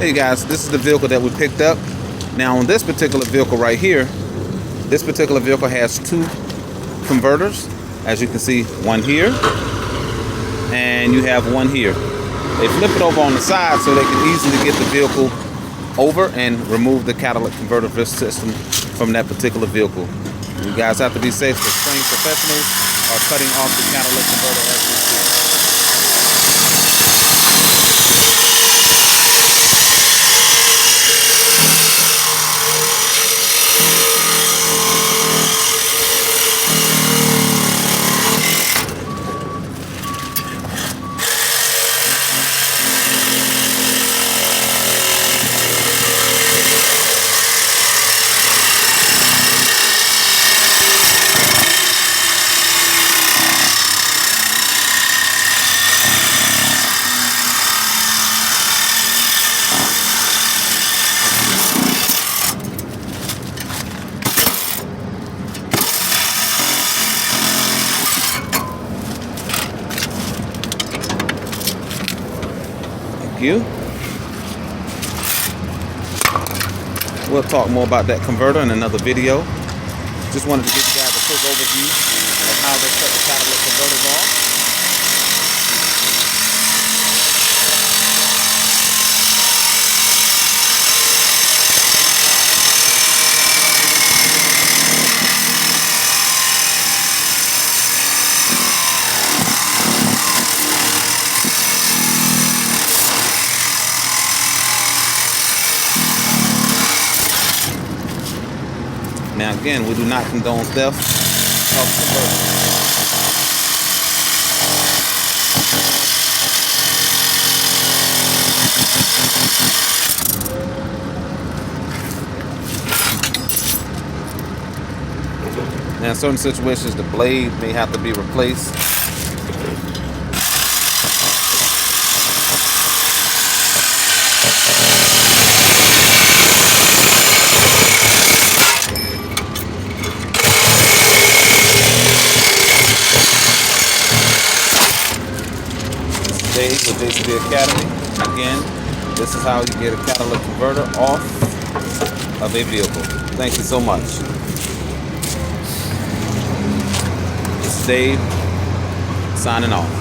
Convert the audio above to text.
Hey guys, this is the vehicle that we picked up. Now on this particular vehicle right here, this particular vehicle has two converters. As you can see, one here and you have one here. They flip it over on the side so they can easily get the vehicle over and remove the catalytic converter system from that particular vehicle. You guys have to be safe because trained professionals are cutting off the catalytic converter as we speak. You. We'll talk more about that converter in another video. Just wanted to give you guys a quick overview of how they cut the catalytic converters off. Now again, we do not condone theft of converters. Now in certain situations, the blade may have to be replaced. With JCB Academy. Again, this is how you get a catalytic converter off of a vehicle. Thank you so much. This is Dave signing off.